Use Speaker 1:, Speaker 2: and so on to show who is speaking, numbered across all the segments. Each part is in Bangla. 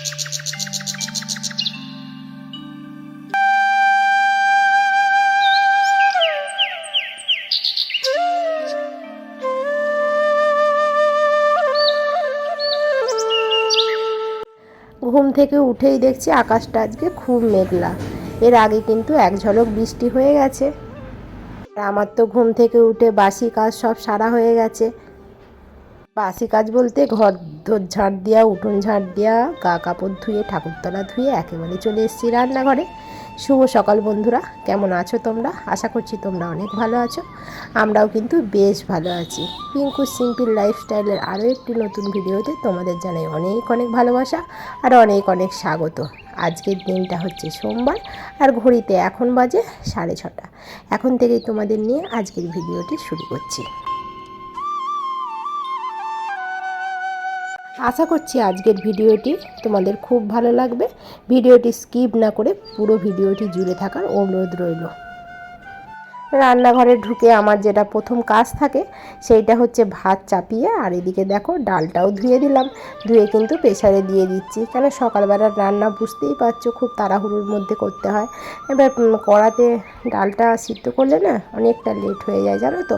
Speaker 1: ঘুম থেকে উঠেই দেখছি আকাশটা আজকে খুব মেঘলা। এর আগে কিন্তু এক ঝলক বৃষ্টি হয়ে গেছে। আমার তো ঘুম থেকে উঠে বাসি কাজ সব সারা হয়ে গেছে। বাসি কাজ বলতে ঘর ঝাড় দেওয়া, উঠোন ঝাড় দেওয়া, গা কাপড় ধুয়ে, ঠাকুরতলা ধুয়ে একেবারে চলে এসেছি রান্নাঘরে। শুভ সকাল বন্ধুরা, কেমন আছো তোমরা? আশা করছি তোমরা অনেক ভালো আছো। আমরাও কিন্তু বেশ ভালো আছি। পিঙ্কু সিম্পল লাইফস্টাইলের আরও একটি নতুন ভিডিওতে তোমাদের জানাই অনেক অনেক ভালোবাসা আর অনেক অনেক স্বাগত। আজকের দিনটা হচ্ছে সোমবার আর ঘড়িতে এখন বাজে 6:30। এখন থেকেই তোমাদের নিয়ে আজকের ভিডিওটি শুরু করছি। আশা করছি আজকের ভিডিওটি তোমাদের খুব ভালো লাগবে। ভিডিওটি স্কিপ না করে পুরো ভিডিওটি জুড়ে থাকার অনুরোধ রইল। রান্নাঘরে ঢুকে আমার যেটা প্রথম কাজ থাকে সেইটা হচ্ছে ভাত চাপিয়ে, আর এদিকে দেখো ডালটাও ধুয়ে দিলাম। ধুয়ে কিন্তু প্রেসারে দিয়ে দিচ্ছি, কেন সকালবেলার রান্না বুঝতেই পারছো খুব তাড়াহুড়োর মধ্যে করতে হয়। এবার কড়াতে ডালটা সিদ্ধ করলে না অনেকটা লেট হয়ে যায় জানো তো,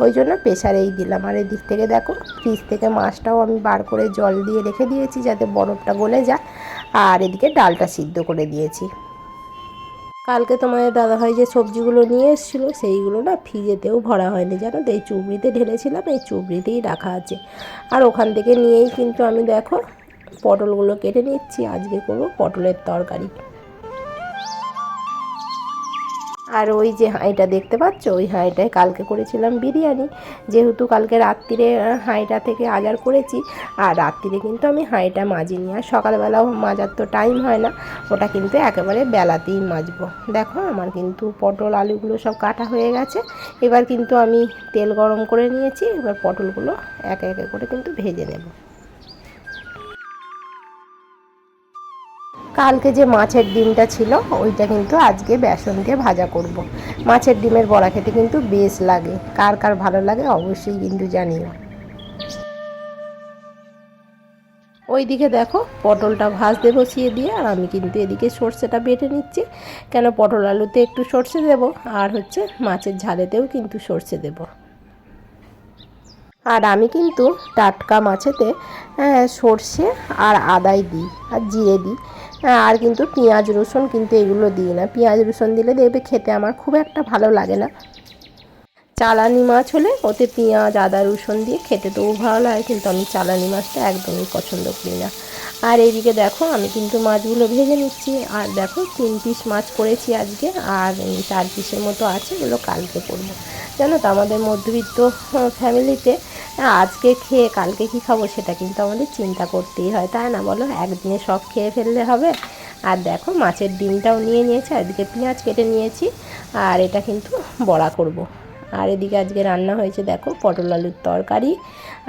Speaker 1: ওই জন্য প্রেসারেই দিলাম। আর এদিক থেকে দেখো ফ্রিজ থেকে মাছটাও আমি বার করে জল দিয়ে রেখে দিয়েছি যাতে বরফটা গলে যায়। আর এদিকে ডালটা সিদ্ধ করে দিয়েছি। কালকে তোমাদের দাদাভাই যে সবজিগুলো নিয়ে এসেছিলো সেইগুলো না ফ্রিজেতেও ভরা হয়নি জানো তো, এই চুবড়িতে ঢেলেছিলাম, এই চুবড়িতেই রাখা আছে। আর ওখান থেকে নিয়েই কিন্তু আমি দেখো পটলগুলো কেটে নিচ্ছি। আজকে করবো পটলের তরকারি। আর ওই যে হাঁড়িটা দেখতে পাচ্ছ, ওই হাঁড়িটায় কালকে করেছিলাম বিরিয়ানি। যেহেতু কালকে রাত্রিরে হাঁড়িটা থেকে আজার করেছি, আর রাত্রিরে কিন্তু আমি হাঁড়িটা মাজিনি। আর সকালবেলাও মাজার তো টাইম হয় না, ওটা কিন্তু একেবারে বেলাতেই মাজবো। দেখো আমার কিন্তু পটল আলুগুলো সব কাটা হয়ে গেছে। এবার কিন্তু আমি তেল গরম করে নিয়েছি, এবার পটলগুলো একে একে করে কিন্তু ভেজে নেব। কালকে যে মাছের ডিমটা ছিল ওইটা কিন্তু আজকে বেসন দিয়ে ভাজা করব। মাছের ডিমের বড়া খেতে কিন্তু বেশ লাগে, কার কার ভালো লাগে অবশ্যই কিন্তু জানিও। ওইদিকে দেখো পটলটা ভাজতে বসিয়ে দিয়ে, আর আমি কিন্তু এদিকে সর্ষেটা বেটে নিচ্ছি। কেন পটল আলুতে একটু সর্ষে দেবো, আর হচ্ছে মাছের ঝালেতেও কিন্তু সর্ষে দেবো। আর আমি কিন্তু টাটকা মাছেতে সর্ষে আর আদাই দিই আর জিরে দিই। আর কিন্তু পেঁয়াজ রসুন কিন্তু এগুলো দিই না। পেঁয়াজ রসুন দিলে দেখবে খেতে আমার খুব একটা ভালো লাগে না। চালানি মাছ হলে ওতে পেঁয়াজ আদা রসুন দিয়ে খেতে তবু ভালো লাগে, কিন্তু আমি চালানি মাছটা একদমই পছন্দ করি না। আর এইদিকে দেখো আমি কিন্তু মাছগুলো ভেজে নিচ্ছি। আর দেখো 3 পিস মাছ করেছি আজকে, আর 4 পিসের মতো আছে, এগুলো কালকে করবো। জানো তো আমাদের মধ্যবিত্ত ফ্যামিলিতে আজকে খেয়ে কালকে কী খাবো সেটা কিন্তু আমাদের চিন্তা করতেই হয়, তাই না বলো? একদিনে সব খেয়ে ফেললে হবে? আর দেখো মাছের ডিমটাও নিয়ে নিয়েছি, আর এদিকে পেঁয়াজ কেটে নিয়েছি, আর এটা কিন্তু বড়া করব। আর এদিকে আজকে রান্না হয়েছে দেখো পটল আলুর তরকারি,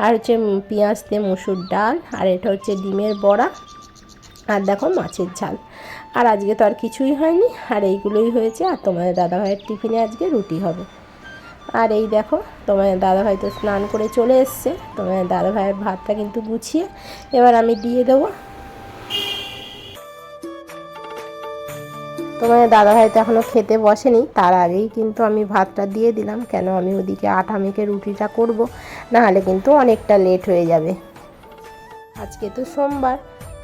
Speaker 1: আর হচ্ছে পেঁয়াজ দিয়ে মসুর ডাল, আর এটা হচ্ছে ডিমের বড়া, আর দেখো মাছের ঝাল। আর আজকে তো আর কিছুই হয়নি, আর এইগুলোই হয়েছে। আর তোমাদের দাদাভাইয়ের টিফিনে আজকে রুটি হবে। আর এই দেখো তোমাদের দাদাভাই তো স্নান করে চলে এসছে। তোমাদের দাদাভাইয়ের ভাতটা কিন্তু গুছিয়ে এবার আমি দিয়ে দেবো। তোমাদের দাদাভাই তো এখনও খেতে বসেনি, তার আগেই কিন্তু আমি ভাতটা দিয়ে দিলাম। কেন আমি ওদিকে আটা মেখে রুটিটা করব, নাহলে কিন্তু অনেকটা লেট হয়ে যাবে। আজকে তো সোমবার,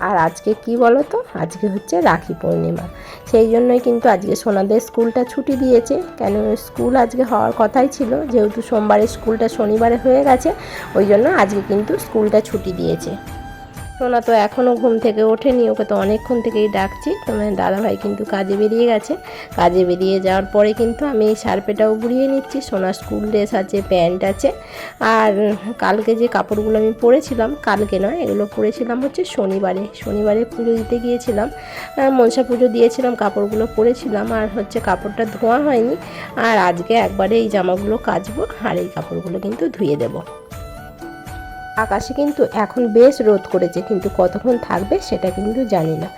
Speaker 1: আর আজকে কি বলো তো, আজকে হচ্ছে রাখি পূর্ণিমা। সেই জন্যই কিন্তু আজকে সোনাদের স্কুলটা ছুটি দিয়েছে। কেন স্কুল আজকে হওয়ার কথাই ছিল, যেহেতু সোমবারে স্কুলটা শনিবারে হয়ে গেছে, ওই জন্য আজকে কিন্তু স্কুলটা ছুটি দিয়েছে। সোনা তো এখনও ঘুম থেকে ওঠেনি, ওকে তো অনেকক্ষণ থেকেই ডাকছি। তোমার দাদাভাই কিন্তু কাজে বেরিয়ে গেছে। কাজে বেরিয়ে যাওয়ার পরে কিন্তু আমি এই শার্পেটাও গুড়িয়ে নিচ্ছি। সোনার স্কুল ড্রেস আছে, প্যান্ট আছে। আর কালকে যে কাপড়গুলো আমি পরেছিলাম, কালকে নয়, এগুলো পরেছিলাম হচ্ছে শনিবারে পুজো দিতে গিয়েছিলাম, মনসা পুজো দিয়েছিলাম, কাপড়গুলো পরেছিলাম। আর হচ্ছে কাপড়টা ধোয়া হয়নি। আর আজকে একবারে এই জামাগুলো কাচবো, আর এই কাপড়গুলো কিন্তু ধুয়ে দেবো। আকাশে কিন্তু এখন বেশ রোদ করেছে, কিন্তু কতক্ষণ থাকবে সেটা কিন্তু জানি না।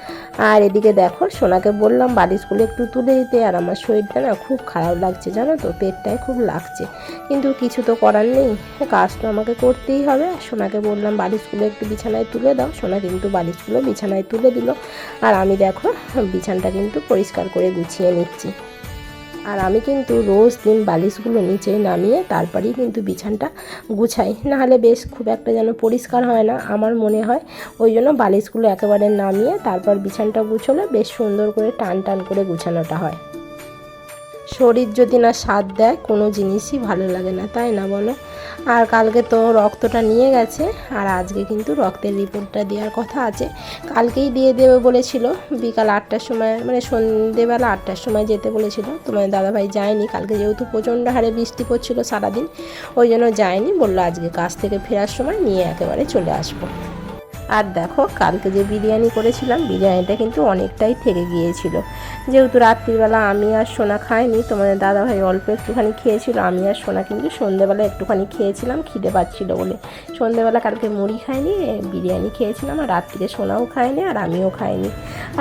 Speaker 1: আর এদিকে দেখো সোনাকে বললাম বালিশগুলো একটু তুলে দিতে, আর আমার শরীরটা না খুব খারাপ লাগছে জানো তো, পেটটায় খুব লাগছে, কিন্তু কিছু তো করার নেই, কাজ তো আমাকে করতেই হবে। সোনাকে বললাম বালিশগুলো একটু বিছানায় তুলে দাও, সোনা কিন্তু বালিশগুলো বিছানায় তুলে দিল। আর আমি দেখো বিছানাটা কিন্তু পরিষ্কার করে গুছিয়ে নিচ্ছি। আর আমি কিন্তু রোজ দিন বালিশগুলো নিচেই নামিয়ে তারপরেই কিন্তু বিছানটা গুছাই, নাহলে বেশ খুব একটা যেন পরিষ্কার হয় না আমার মনে হয়। ওই জন্য বালিশগুলো একেবারে নামিয়ে তারপর বিছানটা গুছোলে বেশ সুন্দর করে টান টান করে গুছানোটা হয়। শরীর যদি না সাথ দেয় কোনো জিনিসই ভালো লাগে না, তাই না বলো? আর কালকে তো রক্তটা নিয়ে গেছে, আর আজকে কিন্তু রক্তের রিপোর্টটা দেওয়ার কথা আছে। কালকেই দিয়ে দেবে বলেছিল, বিকাল 8টার সময়, মানে সন্ধেবেলা 8টার সময় যেতে বলেছিল। তোমার দাদাভাই যায়নি কালকে, যেহেতু প্রচণ্ড হারে বৃষ্টি পড়ছিল সারাদিন, ওই জন্য যায়নি, বললো আজকে কাজ থেকে ফেরার সময় নিয়ে একেবারে চলে আসবো। আর দেখো কালকে যে বিরিয়ানি করেছিলাম, বিরিয়ানিটা কিন্তু অনেকটাই থেকে গিয়েছিল, যেহেতু রাত্রিবেলা আমি আর সোনা খাইনি, তোমাদের দাদাভাই অল্প একটুখানি খেয়েছিল, আমি আর সোনা কিন্তু সন্ধেবেলা একটুখানি খেয়েছিলাম খিদে পাচ্ছিলো বলে। সন্ধেবেলা কালকে মুড়ি খাইনি, বিরিয়ানি খেয়েছিলাম, আর রাত্রিরে সোনাও খায়নি আর আমিও খাইনি।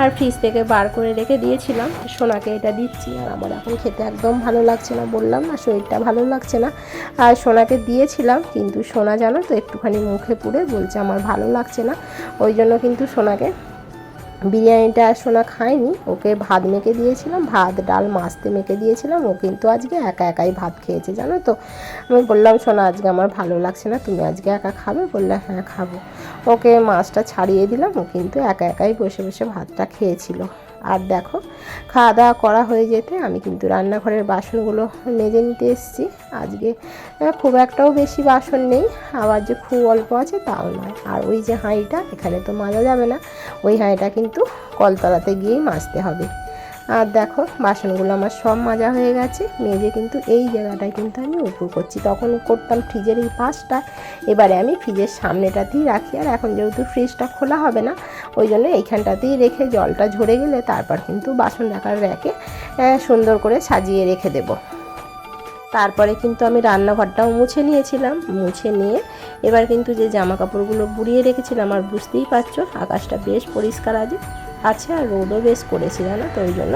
Speaker 1: আর ফ্রিজ থেকে বার করে রেখে দিয়েছিলাম, সোনাকে এটা দিচ্ছি। আর আমার এখন খেতে একদম ভালো লাগছে না, বললাম না শরীরটা ভালো লাগছে না। আর সোনাকে দিয়েছিলাম, কিন্তু সোনা জানো তো একটুখানি মুখে পুড়ে বলছে আমার ভালো লাগছে না। ওই জন্য কিন্তু সোনাকে বিরিয়ানিটা আর সোনা খায়নি, ওকে ভাত মেখে দিয়েছিলাম, ভাত ডাল মাছতে মেখে দিয়েছিলাম, ও কিন্তু আজকে একা একাই ভাত খেয়েছে জানো তো। আমি বললাম সোনা আজকে আমার ভালো লাগছে না, তুমি আজকে একা খাবে? বললে হ্যাঁ খাবো। ওকে মাছটা ছাড়িয়ে দিলাম, ও কিন্তু একা একাই বসে বসে ভাতটা খেয়েছিল। আর দেখো খাওয়া দাওয়া করা হয়ে যেতে আমি কিন্তু রান্নাঘরের বাসনগুলো মেজে নিতে এসেছি। আজকে খুব একটাও বেশি বাসন নেই, আবার যে খুব অল্প আছে তাও নয়। আর ওই যে হাঁড়িটা, এখানে তো মাজা যাবে না, ওই হাঁড়িটা কিন্তু কলতলাতে গিয়েই মাজতে হবে। আর দেখো বাসনগুলো আমার সব মাজা হয়ে গেছে, মেজে কিন্তু এই জায়গাটায় কিন্তু আমি উপুর করছি। তখন করতাম ফ্রিজের এই পাশটা, এবারে আমি ফ্রিজের সামনেটাতেই রাখি। আর এখন যেহেতু ফ্রিজটা খোলা হবে না, ওই জন্য এইখানটাতেই রেখে জলটা ঝরে গেলে তারপর কিন্তু বাসন রাখার র্যাকে সুন্দর করে সাজিয়ে রেখে দেব। তারপরে কিন্তু আমি রান্নাঘরটাও মুছে নিয়েছিলাম, মুছে নিয়ে এবার কিন্তু যে জামা কাপড়গুলো বুড়িয়ে রেখেছিলাম, আর বুঝতেই পারছো আকাশটা বেশ পরিষ্কার আছে আর রোদও বেশ করেছে জানো তো। ওই জন্য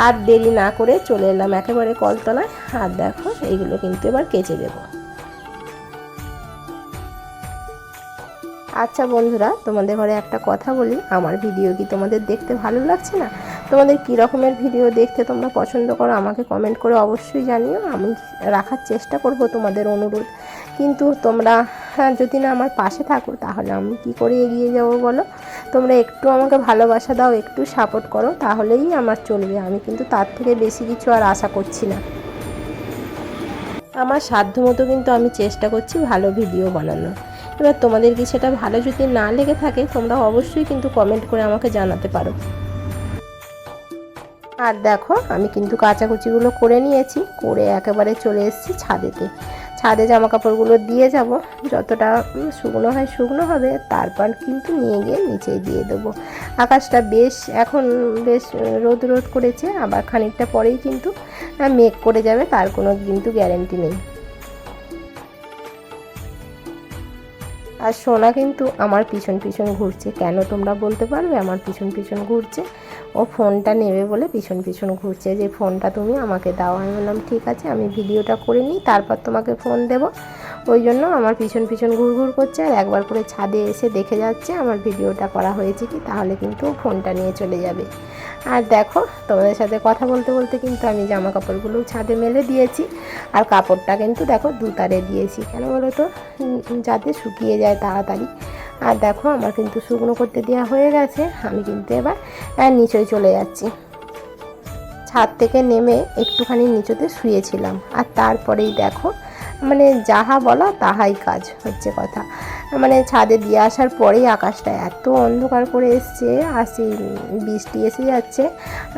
Speaker 1: আর দেরি না করে চলে এলাম একেবারে কলতলায়। আর দেখো এইগুলো কিন্তু এবার কেচে দেবো। আচ্ছা বন্ধুরা, তোমাদের ঘরে একটা কথা বলি, আমার ভিডিও কি তোমাদের দেখতে ভালো লাগছে না? তোমাদের কী রকমের ভিডিও দেখতে তোমরা পছন্দ করো আমাকে কমেন্ট করে অবশ্যই জানিও, আমি রাখার চেষ্টা করব তোমাদের অনুরোধ। কিন্তু তোমরা যদি না আমার পাশে থাকো তাহলে আমি কি করে এগিয়ে যাব বলো? তোমরা একটু আমাকে ভালোবাসা দাও, একটু সাপোর্ট করো, তাহলেই আমার চলবে। আমি কিন্তু তার থেকে বেশি কিছু আর আশা করছি না। আমার সাধ্যমতো কিন্তু আমি চেষ্টা করছি ভালো ভিডিও বানানোর। এবার তোমাদের কি সেটা ভালো যদি না লেগে থাকে, তোমরা অবশ্যই কিন্তু কমেন্ট করে আমাকে জানাতে পারো। আর দেখো আমি কিন্তু কাচাকুচিগুলো করে নিয়েছি, করে একেবারে চলে এসেছি ছাদেতে। ছাদে জামা কাপড়গুলো দিয়ে যাব, যতটা শুকনো হয় শুকনো হবে, তারপর কিন্তু নিয়ে গিয়ে নিচেই দিয়ে দেবো। আকাশটা বেশ এখন বেশ রোদ রোদ করেছে, আবার খানিকটা পরেই কিন্তু মেঘ করে যাবে, তার কোনো কিন্তু গ্যারেন্টি নেই। আর সোনা কিন্তু আমার পিছন পিছন ঘুরছে, কেন তোমরা বলতে পারবে আমার পিছন পিছন ঘুরছে? ও ফোনটা নেবে বলে পিছন পিছন ঘুরছে, যে ফোনটা তুমি আমাকে দাও। আমি বললাম ঠিক আছে, আমি ভিডিওটা করে নিই তারপর তোমাকে ফোন দেবো। ওই জন্য আমার পিছন পিছন ঘুরঘুর করছে, আর একবার করে ছাদে এসে দেখে যাচ্ছে আমার ভিডিওটা করা হয়েছে কি, তাহলে কিন্তু ফোনটা নিয়ে চলে যাবে। আর দেখো তোমাদের সাথে কথা বলতে বলতে কিন্তু আমি জামা কাপড়গুলো ছাদে মেলে দিয়েছি, আর কাপড়টা কিন্তু দেখো দুতারে দিয়েছি, কেন বলো তো, যাতে শুকিয়ে যায় তাড়াতাড়ি। আর দেখো আমার কিন্তু শুকনো করতে দেওয়া হয়ে গেছে, আমি কিন্তু এবার নিচে চলে যাচ্ছি। ছাদ থেকে নেমে একটুখানি নিচেতে শুয়েছিলাম, আর তারপরেই দেখো মানে যাহা বলা তাহাই কাজ হচ্ছে কথা। মানে ছাদে দিয়ে আসার পরেই আকাশটা এত অন্ধকার করে এসছে, আর সেই বৃষ্টি এসে যাচ্ছে।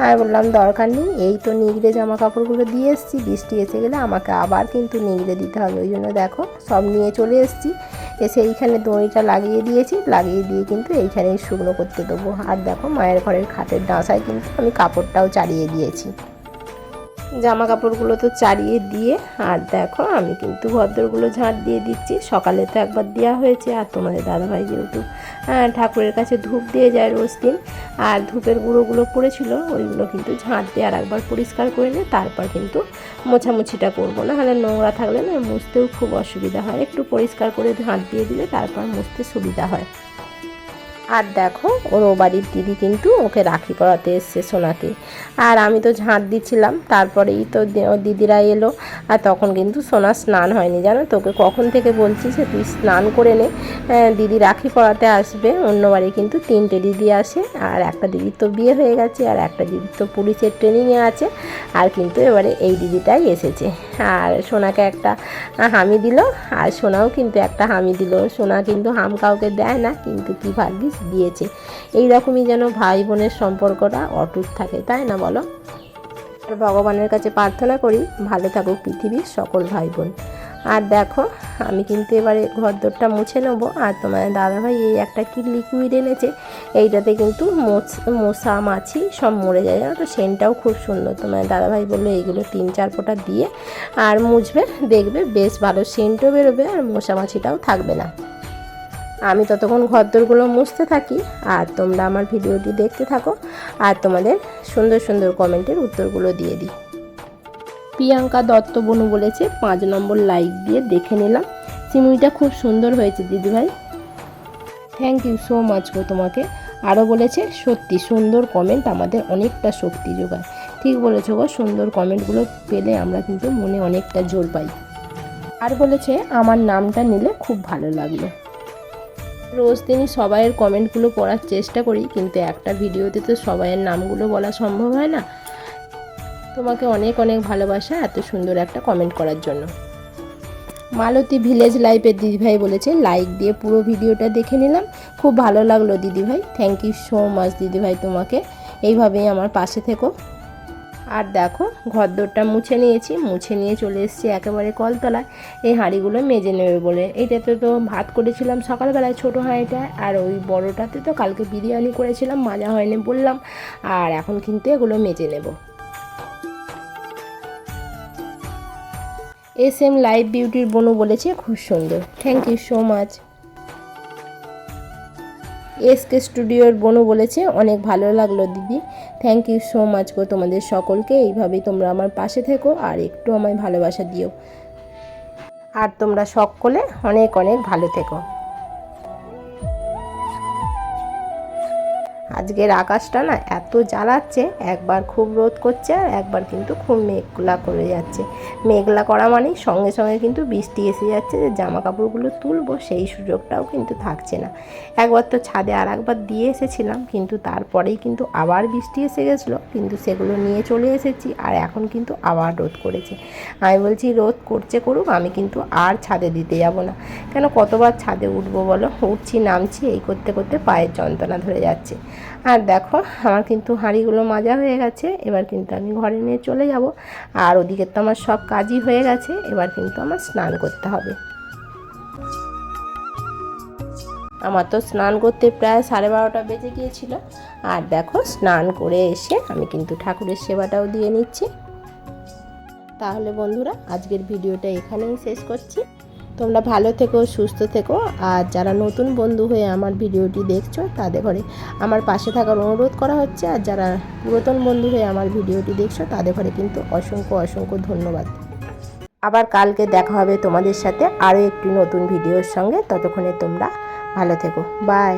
Speaker 1: আর বললাম দরকার নেই, এই তো নিগড়ে জামা কাপড়গুলো দিয়ে এসেছি, বৃষ্টি এসে গেলে আমাকে আবার কিন্তু নিগড়ে দিতে হবে। ওই জন্য দেখো সব নিয়ে চলে এসেছি, এসে এইখানে দড়িটা লাগিয়ে দিয়েছি, লাগিয়ে দিয়ে কিন্তু এইখানেই শুকনো করতে দেবো। আর দেখো মায়ের ঘরের খাটের ডাঁসায় কিন্তু আমি কাপড়টাও চালিয়ে দিয়েছি। জামা কাপড়গুলো তো চারিয়ে দিয়ে, আর দেখো আমি কিন্তু ঘরদোরগুলো ঝাঁট দিয়ে দিচ্ছি। সকালে তো একবার দেওয়া হয়েছে, আর তোমাদের দাদাভাই যেহেতু ঠাকুরের কাছে ধূপ দিয়ে যায় রোজ দিন, আর ধূপের গুঁড়োগুলো পড়েছিল, ওইগুলো কিন্তু ঝাঁট দিয়ে আর একবার পরিষ্কার করে নিয়ে তারপর কিন্তু মোছামুছিটা করবো, না হলে নোংরা থাকলে না মুছতেও খুব অসুবিধা হয়। একটু পরিষ্কার করে ঝাঁট দিয়ে দিলে তারপর মুছতে সুবিধা হয়। আর দেখো ওর বাড়ির দিদি কিন্তু ওকে রাখি পরাতে এসছে সোনাকে, আর আমি তো ঝাঁট দিচ্ছিলাম। তারপরেই তো দিদিরা এলো, আর তখন কিন্তু সোনা স্নান হয়নি, জানো তোকে কখন থেকে বলছি যে তুই স্নান করে নে, দিদি রাখি পরাতে আসবে। অন্য বাড়ি কিন্তু 3টে দিদি আসে, আর একটা দিদির তো বিয়ে হয়ে গেছে, আর একটা দিদির তো পুলিশের ট্রেনিংয়ে আছে, আর কিন্তু এবারে এই দিদিটাই এসেছে। আর সোনাকে একটা হামি দিল, আর সোনাও কিন্তু একটা হামি দিল। সোনা কিন্তু হাম কাউকে দেয় না, কিন্তু কী ভাগ্যিস দিয়েছে। এই রকমই যেন ভাই বোনের সম্পর্কটা অটুট থাকে, তাই না বলো? আর ভগবানের কাছে প্রার্থনা করি ভালো থাকুক পৃথিবীর সকল ভাই বোন। আর দেখো আমি কিন্তু এবারে ঘরদোরটা মুছে নেবো। আর তোমার দাদাভাই এই একটা কি লিকুইড এনেছে, এইটাতে কিন্তু মশা মাছি সব মরে যায়, জানো তো। সেন্টটাও খুব সুন্দর। তোমার দাদাভাই বললো এইগুলো 3-4 ফোঁটা দিয়ে আর মুছবে, দেখবে বেশ ভালো সেন্টও বেরোবে, আর মশা মাছিটাও থাকবে না। আমি ততক্ষণ ঘরদোরগুলো মুছতে থাকি, আর তোমরা আমার ভিডিওটি দেখতে থাকো, আর তোমাদের সুন্দর সুন্দর কমেন্টের উত্তরগুলো দিয়ে দিই। প্রিয়াঙ্কা দত্ত বনু বলেছে 5 নম্বর লাইক দিয়ে দেখে নিলাম, সিমুইটা খুব সুন্দর হয়েছে দিদিভাই, থ্যাংক ইউ সো মাচ গো তোমাকে। আরও বলেছে সত্যি সুন্দর কমেন্ট আমাদের অনেকটা শক্তি যোগায়। ঠিক বলেছো গো, সুন্দর কমেন্টগুলো পেলে আমরা কিন্তু মনে অনেকটা জোর পাই। আর বলেছে আমার নামটা নিলে খুব ভালো লাগলো। রোজ দিনই সবাইয়ের কমেন্টগুলো পড়ার চেষ্টা করি, কিন্তু একটা ভিডিওতে তো সবাইয়ের নামগুলো বলা সম্ভব হয় না। তোমাকে অনেক অনেক ভালোবাসা এত সুন্দর একটা কমেন্ট করার জন্য। মালতী ভিলেজ লাইফের দিদিভাই বলেছে লাইক দিয়ে পুরো ভিডিওটা দেখে নিলাম, খুব ভালো লাগলো দিদিভাই, থ্যাংক ইউ সো মাচ দিদিভাই তোমাকে, এইভাবেই আমার পাশে থেকো। আর দেখো ঘরদোরটা মুছে নিয়েছি, মুছে নিয়ে চলে এসেছি একেবারে কলতলায় এই হাঁড়িগুলো মেজে নেবে বলে। এইটাতে তো ভাত করেছিলাম সকালবেলায় ছোটো হাঁড়িটা, আর ওই বড়টাতে তো কালকে বিরিয়ানি করেছিলাম, মাজা হয়নি বললাম, আর এখন কিন্তু এগুলো মেজে নেব। SM লাইভ বিউটির বনু বলেছে খুব সুন্দর, thank you so much. SK স্টুডিওর বনু বলেছে অনেক ভালো লাগলো দিদি, থ্যাংক ইউ সো মাচ গো তোমাদের সকলকে, এইভাবেই তোমরা আমার পাশে থেকো আর একটু আমায় ভালোবাসা দিও, আর তোমরা সকলে অনেক অনেক ভালো থেকো। আজকের আকাশটা না এত জ্বালাচ্ছে, একবার খুব রোদ করছে আর একবার কিন্তু খুব মেঘলা করে যাচ্ছে। মেঘলা করা মানেই সঙ্গে সঙ্গে কিন্তু বৃষ্টি এসে যাচ্ছে, যে জামা কাপড়গুলো তুলবো সেই সুযোগটাও কিন্তু থাকছে না। একবার তো ছাদে আর একবার দিয়ে এসেছিলাম, কিন্তু তারপরেই কিন্তু আবার বৃষ্টি এসে গেছিলো, কিন্তু সেগুলো নিয়ে চলে এসেছি, আর এখন কিন্তু আবার রোদ করেছে। আমি বলছি রোদ করছে করুক, আমি কিন্তু আর ছাদে দিতে যাব না, কেন কতবার ছাদে উঠবো বলো, উঠছি নামছি এই করতে করতে পায়ের যন্ত্রণা ধরে যাচ্ছে। আর দেখো আমার কিন্তু হাঁড়িগুলো মাজা হয়ে গেছে, এবার কিন্তু আমি ঘরে নিয়ে চলে যাব, আর ওদিকে তো আমার সব কাজই হয়ে গেছে, এবার কিন্তু আমার স্নান করতে হবে। আমার তো স্নান করতে প্রায় 12:30 বেজে গিয়েছিল, আর দেখো স্নান করে এসে আমি কিন্তু ঠাকুরের সেবাটাও দিয়ে নিচ্ছি। তাহলে বন্ধুরা আজকের ভিডিওটা এখানেই শেষ করছি, তোমরা ভালো থেকো, সুস্থ থেকো, আর যারা নতুন বন্ধু হয়ে আমার ভিডিওটি দেখছো তাদের ঘরে আমার পাশে থাকার অনুরোধ করা হচ্ছে, আর যারা পুরাতন বন্ধু হয়ে আমার ভিডিওটি দেখছো তাদের ঘরে কিন্তু অসংখ্য অসংখ্য ধন্যবাদ। আবার কালকে দেখা হবে তোমাদের সাথে আরও একটি নতুন ভিডিওর সঙ্গে, ততক্ষণে তোমরা ভালো থেকো, বাই।